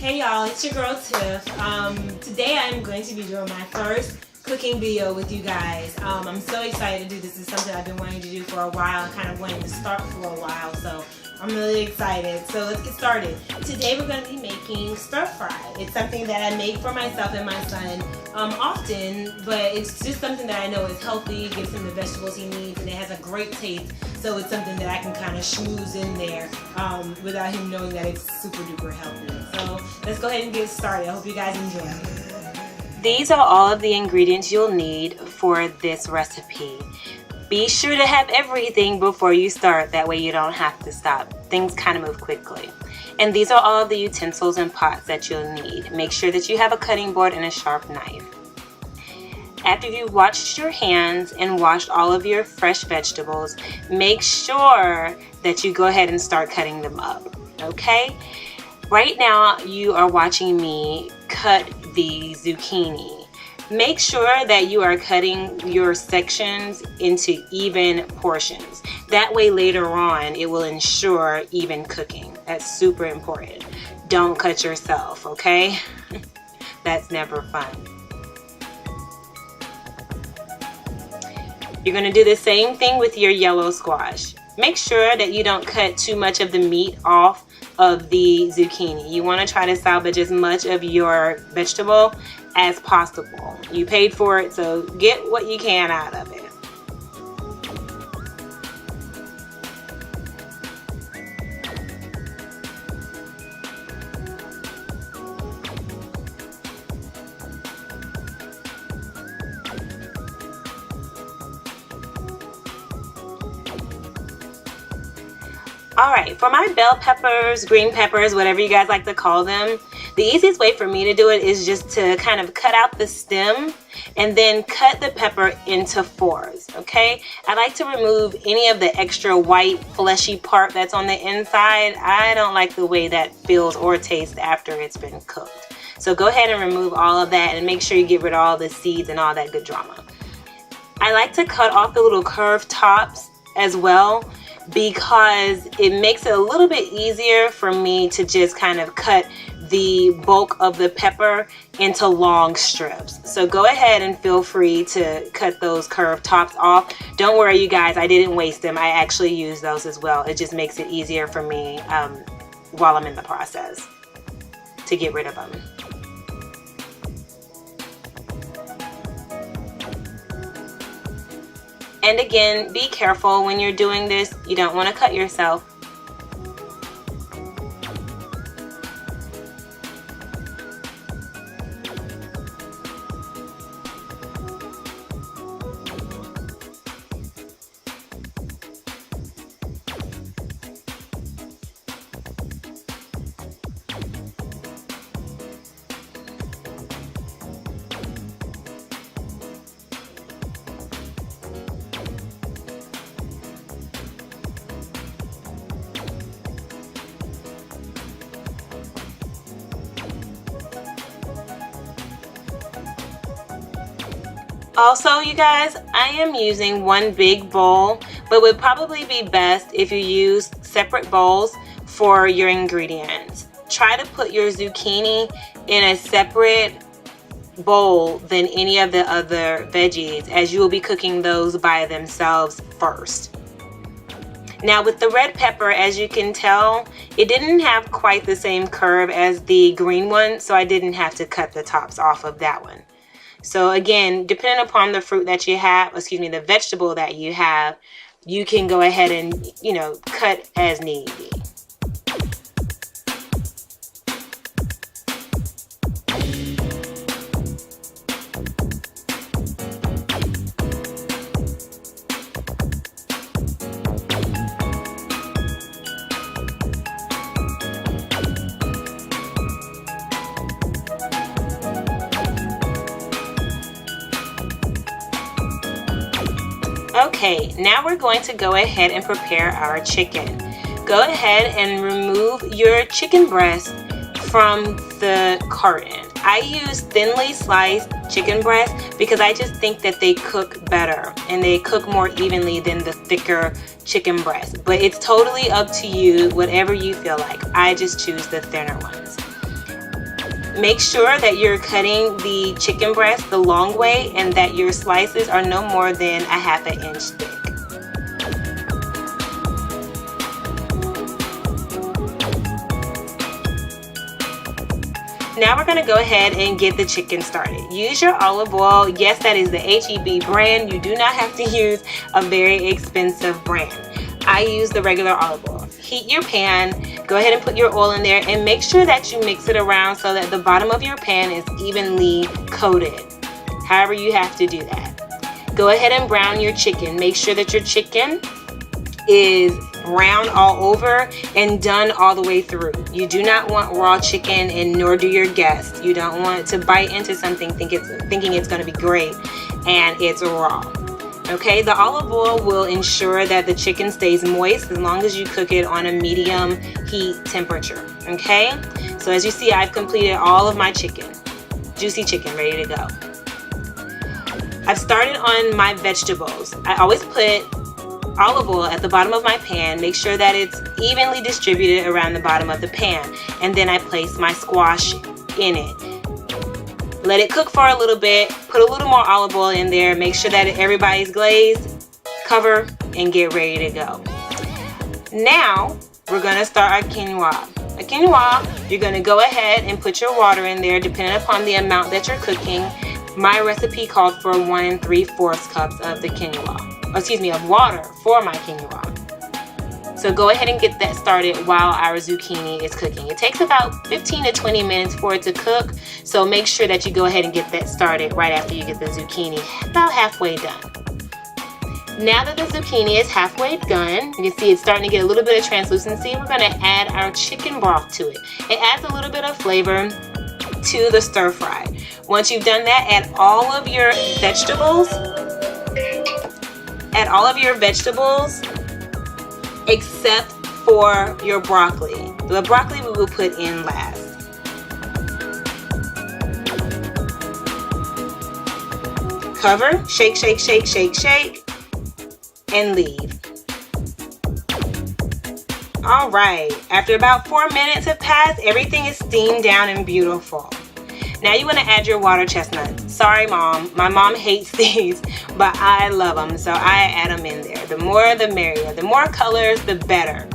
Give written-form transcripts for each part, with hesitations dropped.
Hey y'all, it's your girl Tiff. Today I'm going to be doing my first cooking video with you guys. I'm so excited to do this. It's something I've been wanting to do for a while, kind of wanting to start for a while, so I'm really excited. So let's get started. Today we're going to be making stir fry. It's something that I make for myself and my son often, but it's just something that I know is healthy, gives him the vegetables he needs, and it has a great taste. So it's something that I can kind of schmooze in there without him knowing that it's super duper healthy. So let's go ahead and get started. I hope you guys enjoy. These are all of the ingredients you'll need for this recipe. Be sure to have everything before you start, that way you don't have to stop. Things kind of move quickly. And these are all of the utensils and pots that you'll need. Make sure that you have a cutting board and a sharp knife. After you've washed your hands and washed all of your fresh vegetables, make sure that you go ahead and start cutting them up, okay? Right now you are watching me cut the zucchini. Make sure that you are cutting your sections into even portions. That way later on it will ensure even cooking. That's super important. Don't cut yourself, okay? That's never fun. You're going to do the same thing with your yellow squash. Make sure that you don't cut too much of the meat off of the zucchini. You want to try to salvage as much of your vegetable as possible. You paid for it, so get what you can out of it. Alright, for my bell peppers, green peppers, whatever you guys like to call them, the easiest way for me to do it is just to kind of cut out the stem and then cut the pepper into fours, okay? I like to remove any of the extra white fleshy part that's on the inside. I don't like the way that feels or tastes after it's been cooked. So go ahead and remove all of that and make sure you get rid of all the seeds and all that good drama. I like to cut off the little curved tops as well, because it makes it a little bit easier for me to just kind of cut the bulk of the pepper into long strips. So go ahead and feel free to cut those curved tops off. Don't worry you guys, I didn't waste them. I actually use those as well. It just makes it easier for me while I'm in the process to get rid of them. And again, be careful when you're doing this. You don't want to cut yourself. Also, you guys, I am using one big bowl, but would probably be best if you use separate bowls for your ingredients. Try to put your zucchini in a separate bowl than any of the other veggies, as you will be cooking those by themselves first. Now with the red pepper, as you can tell, it didn't have quite the same curve as the green one, so I didn't have to cut the tops off of that one. So again, depending upon the fruit that you have, the vegetable that you have, you can go ahead and, cut as need be. Okay, now we're going to go ahead and prepare our chicken. Go ahead and remove your chicken breast from the carton. I use thinly sliced chicken breast because I just think that they cook better and they cook more evenly than the thicker chicken breast. But it's totally up to you, whatever you feel like. I just choose the thinner ones. Make sure that you're cutting the chicken breast the long way and that your slices are no more than a ½ inch thick. Now we're going to go ahead and get the chicken started. Use your olive oil. Yes, that is the HEB brand. You do not have to use a very expensive brand. I use the regular olive oil. Heat your pan, go ahead and put your oil in there and make sure that you mix it around so that the bottom of your pan is evenly coated. However you have to do that. Go ahead and brown your chicken. Make sure that your chicken is brown all over and done all the way through. You do not want raw chicken, and nor do your guests. You don't want to bite into something thinking it's going to be great and it's raw. Okay, the olive oil will ensure that the chicken stays moist as long as you cook it on a medium heat temperature. Okay, so as you see, I've completed all of my chicken, juicy chicken, ready to go. I've started on my vegetables. I always put olive oil at the bottom of my pan. Make sure that it's evenly distributed around the bottom of the pan, and then I place my squash in it. Let it cook for a little bit, put a little more olive oil in there, make sure that everybody's glazed, cover, and get ready to go. Now, we're gonna start our quinoa. A quinoa, you're gonna go ahead and put your water in there depending upon the amount that you're cooking. My recipe called for 1 3/4 cups of the quinoa, of water for my quinoa. So go ahead and get that started while our zucchini is cooking. It takes about 15 to 20 minutes for it to cook, so make sure that you go ahead and get that started right after you get the zucchini about halfway done. Now that the zucchini is halfway done, you can see it's starting to get a little bit of translucency. We're going to add our chicken broth to it. It adds a little bit of flavor to the stir fry. Once you've done that, add all of your vegetables. Add all of your vegetables except for your broccoli. The broccoli we will put in last. Cover, shake, shake, shake, shake, shake, and leave. All right, after about 4 minutes have passed, everything is steamed down and beautiful. Now you want to add your water chestnuts. Sorry, Mom. My mom hates these, but I love them, so I add them in there. The more the merrier. The more colors, the better.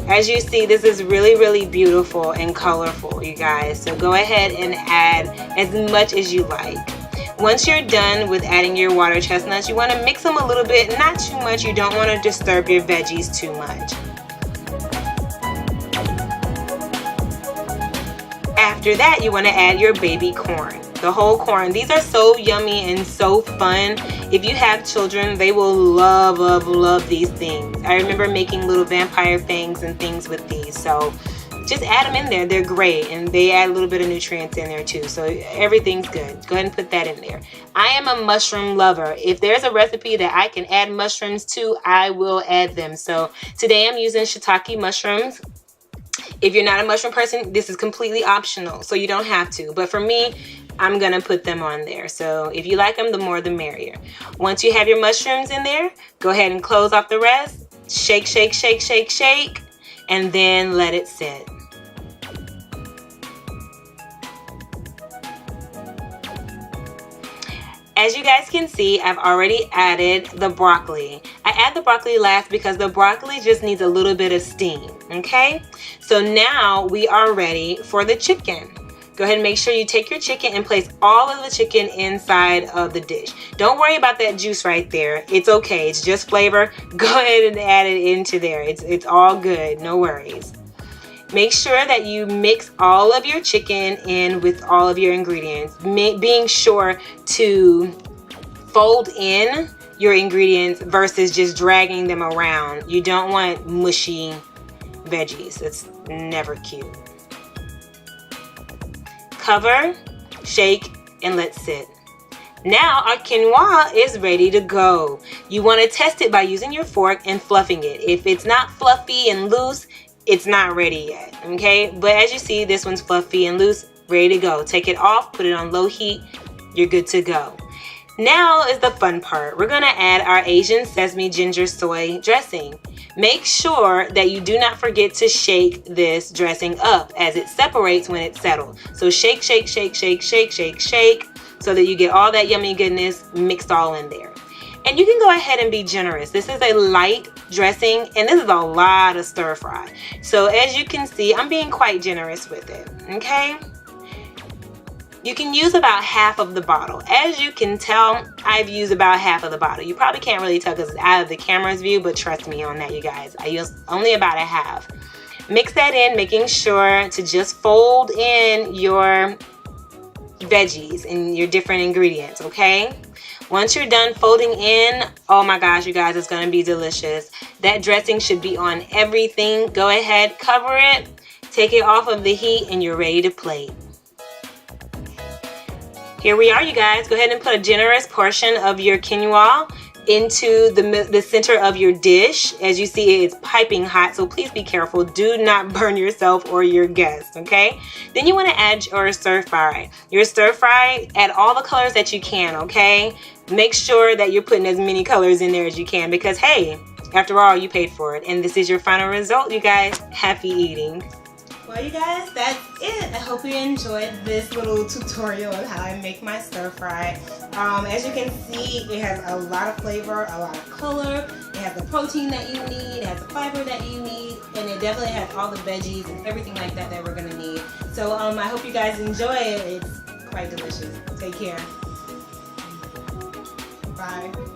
As you see, this is really, really beautiful and colorful, you guys. So go ahead and add as much as you like. Once you're done with adding your water chestnuts, you want to mix them a little bit, not too much. You don't want to disturb your veggies too much. After that, you want to add your baby corn, the whole corn. These are so yummy and so fun. If you have children, they will love, love, love these things. I remember making little vampire fangs and things with these. So just add them in there. They're great, and they add a little bit of nutrients in there too. So everything's good. Go ahead and put that in there. I am a mushroom lover. If there's a recipe that I can add mushrooms to, I will add them. So today I'm using shiitake mushrooms. If you're not a mushroom person, this is completely optional, so you don't have to. But for me, I'm gonna put them on there. So if you like them, the more the merrier. Once you have your mushrooms in there, go ahead and close off the rest. Shake, shake, shake, shake, shake, and then let it sit. As you guys can see, I've already added the broccoli. I add the broccoli last because the broccoli just needs a little bit of steam, okay? So now we are ready for the chicken. Go ahead and make sure you take your chicken and place all of the chicken inside of the dish. Don't worry about that juice right there. It's okay, it's just flavor. Go ahead and add it into there. It's all good, no worries. Make sure that you mix all of your chicken in with all of your ingredients, being sure to fold in your ingredients versus just dragging them around. You don't want mushy veggies. It's never cute. Cover, shake, and let sit. Now our quinoa is ready to go. You want to test it by using your fork and fluffing it. If it's not fluffy and loose, it's not ready yet, okay? But as you see, this one's fluffy and loose, ready to go. Take it off, put it on low heat, you're good to go. Now is the fun part. We're gonna add our Asian sesame ginger soy dressing. Make sure that you do not forget to shake this dressing up as it separates when it's settled. So shake, shake, shake, shake, shake, shake, shake, so that you get all that yummy goodness mixed all in there. And you can go ahead and be generous. This is a light dressing, and this is a lot of stir fry. So as you can see, I'm being quite generous with it, okay? You can use about half of the bottle. As you can tell, I've used about half of the bottle. You probably can't really tell because it's out of the camera's view, but trust me on that, you guys. I used only about a half. Mix that in, making sure to just fold in your veggies and your different ingredients, okay? Once you're done folding in, oh my gosh, you guys, it's gonna be delicious. That dressing should be on everything. Go ahead, cover it, take it off of the heat, and you're ready to plate. Here we are, you guys. Go ahead and put a generous portion of your quinoa into the center of your dish. As you see, it's piping hot, so please be careful. Do not burn yourself or your guests, okay? Then you want to add your stir fry. Your stir fry, add all the colors that you can, okay? Make sure that you're putting as many colors in there as you can because, hey, after all, you paid for it. And this is your final result, you guys. Happy eating. Well, you guys, that's it. I hope you enjoyed this little tutorial of how I make my stir fry. As you can see, it has a lot of flavor, a lot of color. It has the protein that you need, it has the fiber that you need, and it definitely has all the veggies and everything like that that we're gonna need. So I hope you guys enjoy it. It's quite delicious. Take care. Bye.